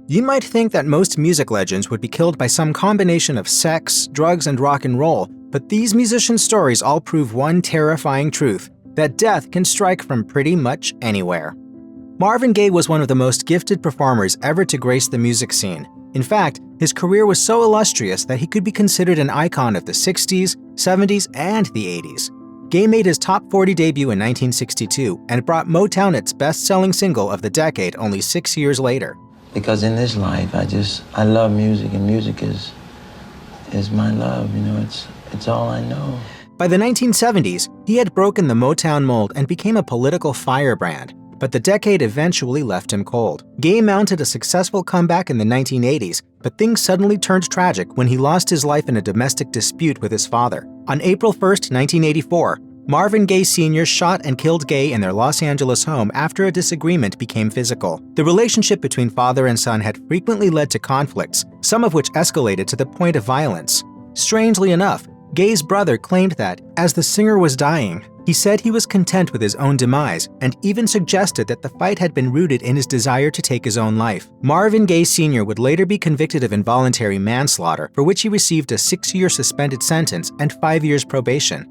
You might think that most music legends would be killed by some combination of sex, drugs, and rock and roll, but these musicians' stories all prove one terrifying truth, that death can strike from pretty much anywhere. Marvin Gaye was one of the most gifted performers ever to grace the music scene. In fact, his career was so illustrious that he could be considered an icon of the 60s, 70s, and the 80s. Gaye made his top 40 debut in 1962 and brought Motown its best-selling single of the decade only 6 years later. Because in this life, I love music, and music is my love, it's all I know. By the 1970s, he had broken the Motown mold and became a political firebrand, but the decade eventually left him cold. Gaye mounted a successful comeback in the 1980s, but things suddenly turned tragic when he lost his life in a domestic dispute with his father. On April 1, 1984, Marvin Gaye Sr. shot and killed Gaye in their Los Angeles home after a disagreement became physical. The relationship between father and son had frequently led to conflicts, some of which escalated to the point of violence. Strangely enough, Gaye's brother claimed that, as the singer was dying, he said he was content with his own demise and even suggested that the fight had been rooted in his desire to take his own life. Marvin Gaye Sr. would later be convicted of involuntary manslaughter, for which he received a 6-year suspended sentence and 5 years probation.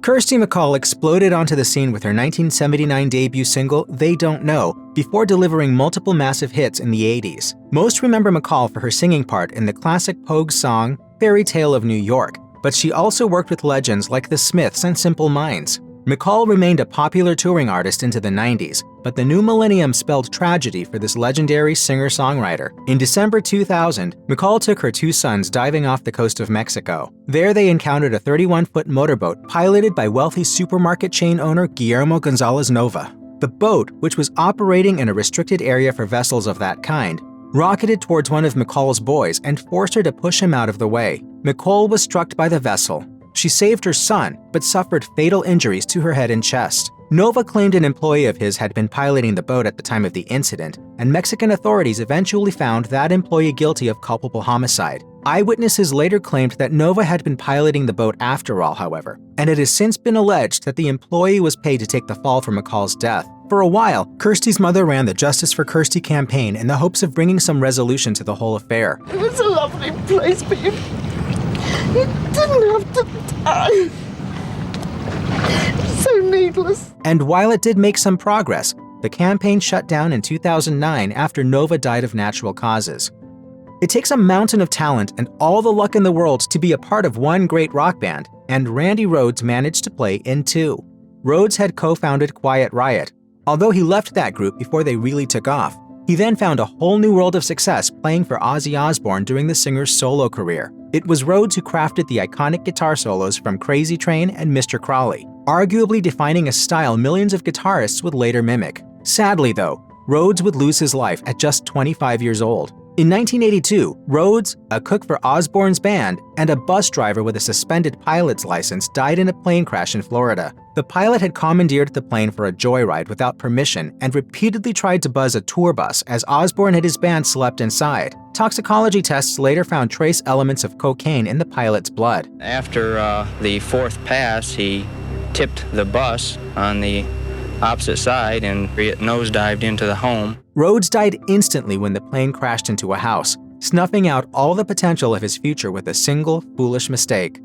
Kirsty MacColl exploded onto the scene with her 1979 debut single, They Don't Know, before delivering multiple massive hits in the 80s. Most remember MacColl for her singing part in the classic Pogue song, Fairy Tale of New York, but she also worked with legends like the Smiths and Simple Minds. MacColl remained a popular touring artist into the 90s, but the new millennium spelled tragedy for this legendary singer-songwriter. In December 2000, MacColl took her 2 sons diving off the coast of Mexico. There they encountered a 31-foot motorboat piloted by wealthy supermarket chain owner Guillermo Gonzalez Nova. The boat, which was operating in a restricted area for vessels of that kind, rocketed towards one of MacColl's boys and forced her to push him out of the way. MacColl was struck by the vessel. She saved her son, but suffered fatal injuries to her head and chest. Nova claimed an employee of his had been piloting the boat at the time of the incident, and Mexican authorities eventually found that employee guilty of culpable homicide. Eyewitnesses later claimed that Nova had been piloting the boat after all, however, and it has since been alleged that the employee was paid to take the fall for MacColl's death. For a while, Kirsty's mother ran the Justice for Kirsty campaign in the hopes of bringing some resolution to the whole affair. It was a lovely place, but you didn't have to die. So needless. And while it did make some progress, the campaign shut down in 2009 after Nova died of natural causes. It takes a mountain of talent and all the luck in the world to be a part of one great rock band, and Randy Rhoads managed to play in 2. Rhoads had co-founded Quiet Riot, although he left that group before they really took off. He then found a whole new world of success playing for Ozzy Osbourne during the singer's solo career. It was Rhoads who crafted the iconic guitar solos from Crazy Train and Mr. Crowley, arguably defining a style millions of guitarists would later mimic. Sadly though, Rhoads would lose his life at just 25 years old. In 1982, Rhoads, a cook for Osbourne's band, and a bus driver with a suspended pilot's license died in a plane crash in Florida. The pilot had commandeered the plane for a joyride without permission and repeatedly tried to buzz a tour bus as Osbourne and his band slept inside. Toxicology tests later found trace elements of cocaine in the pilot's blood. After the 4th pass, he tipped the bus on the opposite side and it nosedived into the home. Rhoads died instantly when the plane crashed into a house, snuffing out all the potential of his future with a single foolish mistake.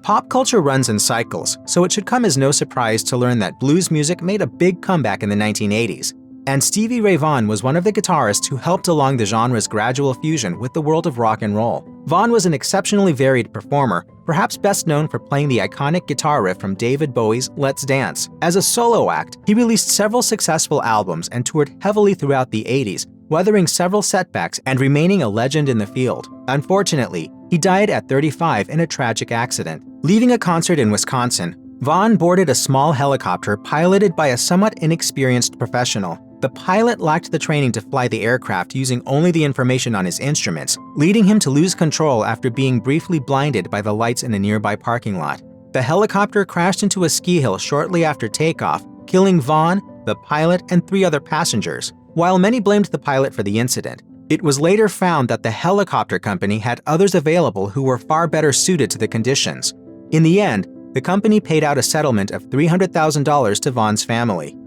Pop culture runs in cycles, so it should come as no surprise to learn that blues music made a big comeback in the 1980s, and Stevie Ray Vaughan was one of the guitarists who helped along the genre's gradual fusion with the world of rock and roll. Vaughan was an exceptionally varied performer, perhaps best known for playing the iconic guitar riff from David Bowie's Let's Dance. As a solo act, he released several successful albums and toured heavily throughout the 80s, weathering several setbacks and remaining a legend in the field. Unfortunately, he died at 35 in a tragic accident. Leaving a concert in Wisconsin, Vaughan boarded a small helicopter piloted by a somewhat inexperienced professional. The pilot lacked the training to fly the aircraft using only the information on his instruments, leading him to lose control after being briefly blinded by the lights in a nearby parking lot. The helicopter crashed into a ski hill shortly after takeoff, killing Vaughan, the pilot, and 3 other passengers. While many blamed the pilot for the incident, it was later found that the helicopter company had others available who were far better suited to the conditions. In the end, the company paid out a settlement of $300,000 to Vaughan's family.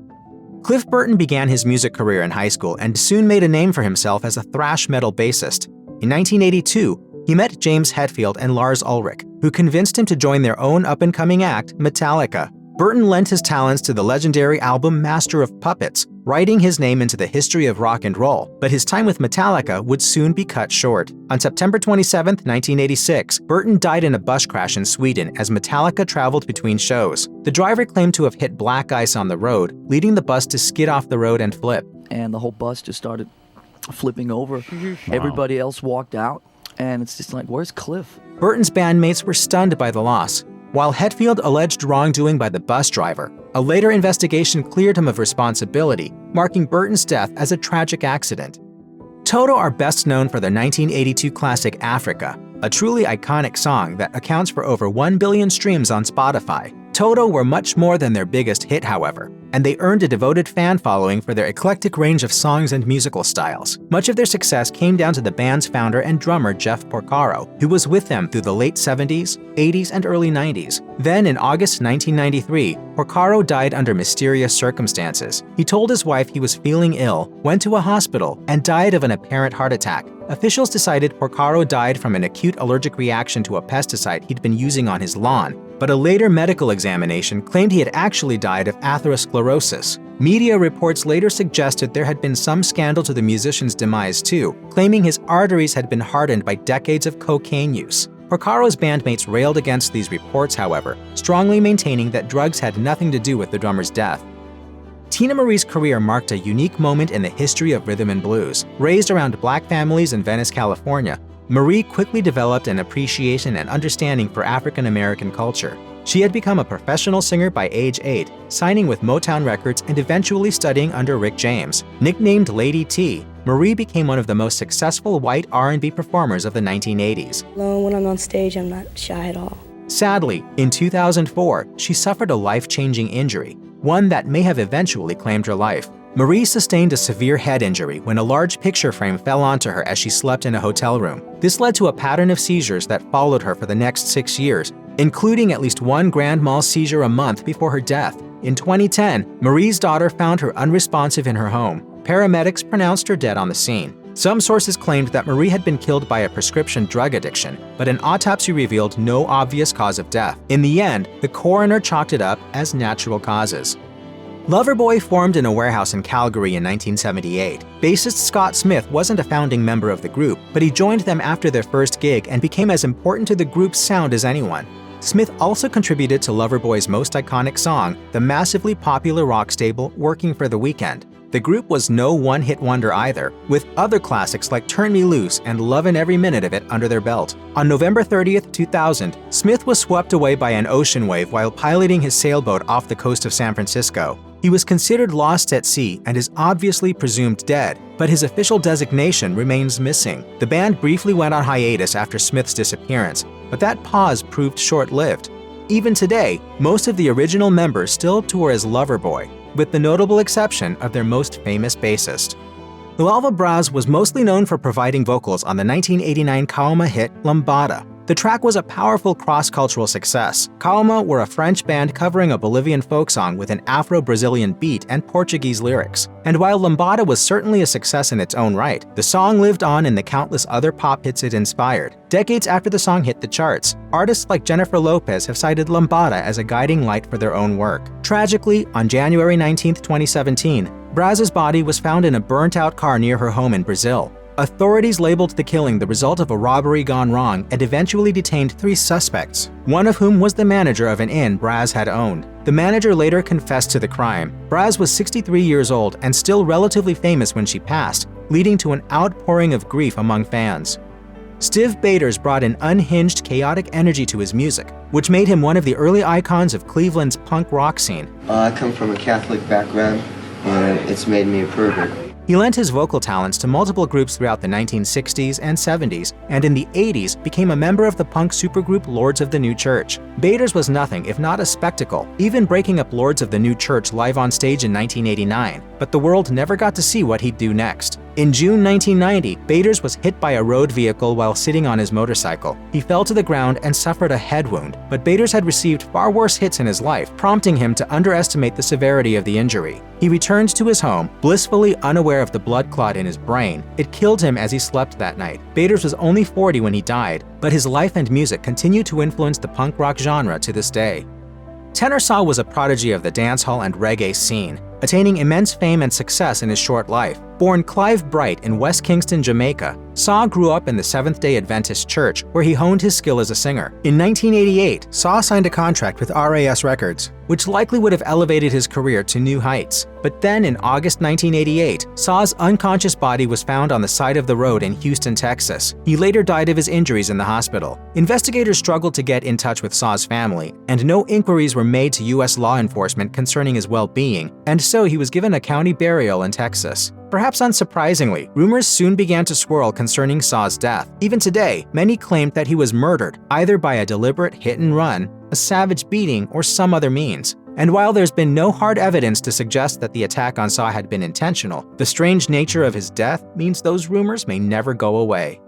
Cliff Burton began his music career in high school and soon made a name for himself as a thrash metal bassist. In 1982, he met James Hetfield and Lars Ulrich, who convinced him to join their own up-and-coming act, Metallica. Burton lent his talents to the legendary album Master of Puppets, writing his name into the history of rock and roll, but his time with Metallica would soon be cut short. On September 27, 1986, Burton died in a bus crash in Sweden as Metallica traveled between shows. The driver claimed to have hit black ice on the road, leading the bus to skid off the road and flip. And the whole bus just started flipping over. Everybody else walked out, and it's just like, where's Cliff? Burton's bandmates were stunned by the loss. While Hetfield alleged wrongdoing by the bus driver, a later investigation cleared him of responsibility, marking Burton's death as a tragic accident. Toto are best known for their 1982 classic Africa, a truly iconic song that accounts for over 1 billion streams on Spotify. Toto were much more than their biggest hit, however, and they earned a devoted fan following for their eclectic range of songs and musical styles. Much of their success came down to the band's founder and drummer Jeff Porcaro, who was with them through the late 70s, 80s, and early 90s. Then, in August 1993, Porcaro died under mysterious circumstances. He told his wife he was feeling ill, went to a hospital, and died of an apparent heart attack. Officials decided Porcaro died from an acute allergic reaction to a pesticide he'd been using on his lawn, but a later medical examination claimed he had actually died of atherosclerosis. Media reports later suggested there had been some scandal to the musician's demise too, claiming his arteries had been hardened by decades of cocaine use. Porcaro's bandmates railed against these reports, however, strongly maintaining that drugs had nothing to do with the drummer's death. Teena Marie's career marked a unique moment in the history of rhythm and blues. Raised around black families in Venice, California, Marie quickly developed an appreciation and understanding for African American culture. She had become a professional singer by age 8, signing with Motown Records and eventually studying under Rick James. Nicknamed Lady T, Marie became one of the most successful white R&B performers of the 1980s. When I'm on stage, I'm not shy at all. Sadly, in 2004, she suffered a life-changing injury, one that may have eventually claimed her life. Marie sustained a severe head injury when a large picture frame fell onto her as she slept in a hotel room. This led to a pattern of seizures that followed her for the next 6 years, including at least one grand mal seizure a month before her death. In 2010, Marie's daughter found her unresponsive in her home. Paramedics pronounced her dead on the scene. Some sources claimed that Marie had been killed by a prescription drug addiction, but an autopsy revealed no obvious cause of death. In the end, the coroner chalked it up as natural causes. Loverboy formed in a warehouse in Calgary in 1978. Bassist Scott Smith wasn't a founding member of the group, but he joined them after their first gig and became as important to the group's sound as anyone. Smith also contributed to Loverboy's most iconic song, the massively popular rock staple Working for the Weekend. The group was no one-hit wonder either, with other classics like Turn Me Loose and Lovin' Every Minute of It under their belt. On November 30th, 2000, Smith was swept away by an ocean wave while piloting his sailboat off the coast of San Francisco. He was considered lost at sea and is obviously presumed dead, but his official designation remains missing. The band briefly went on hiatus after Smith's disappearance, but that pause proved short-lived. Even today, most of the original members still tour as Loverboy, with the notable exception of their most famous bassist. Loalwa Braz was mostly known for providing vocals on the 1989 Kaoma hit Lambada. The track was a powerful cross-cultural success. Kaoma were a French band covering a Bolivian folk song with an Afro-Brazilian beat and Portuguese lyrics. And while Lambada was certainly a success in its own right, the song lived on in the countless other pop hits it inspired. Decades after the song hit the charts, artists like Jennifer Lopez have cited Lambada as a guiding light for their own work. Tragically, on January 19, 2017, Braz's body was found in a burnt-out car near her home in Brazil. Authorities labeled the killing the result of a robbery gone wrong and eventually detained 3 suspects, one of whom was the manager of an inn Braz had owned. The manager later confessed to the crime. Braz was 63 years old and still relatively famous when she passed, leading to an outpouring of grief among fans. Stiv Bators brought an unhinged, chaotic energy to his music, which made him one of the early icons of Cleveland's punk rock scene. I come from a Catholic background, and it's made me a pervert. He lent his vocal talents to multiple groups throughout the 1960s and 70s, and in the 80s became a member of the punk supergroup Lords of the New Church. Bators was nothing if not a spectacle, even breaking up Lords of the New Church live on stage in 1989. but the world never got to see what he'd do next. In June 1990, Bators was hit by a road vehicle while sitting on his motorcycle. He fell to the ground and suffered a head wound, but Bators had received far worse hits in his life, prompting him to underestimate the severity of the injury. He returned to his home, blissfully unaware of the blood clot in his brain. It killed him as he slept that night. Bators was only 40 when he died, but his life and music continue to influence the punk rock genre to this day. Tenor Saw was a prodigy of the dancehall and reggae scene, attaining immense fame and success in his short life. Born Clive Bright in West Kingston, Jamaica, Saw grew up in the Seventh-day Adventist Church, where he honed his skill as a singer. In 1988, Saw signed a contract with RAS Records, which likely would have elevated his career to new heights. But then in August 1988, Saw's unconscious body was found on the side of the road in Houston, Texas. He later died of his injuries in the hospital. Investigators struggled to get in touch with Saw's family, and no inquiries were made to U.S. law enforcement concerning his well-being, and so he was given a county burial in Texas. Perhaps unsurprisingly, rumors soon began to swirl concerning Saw's death. Even today, many claimed that he was murdered, either by a deliberate hit-and-run, a savage beating, or some other means. And while there's been no hard evidence to suggest that the attack on Saw had been intentional, the strange nature of his death means those rumors may never go away.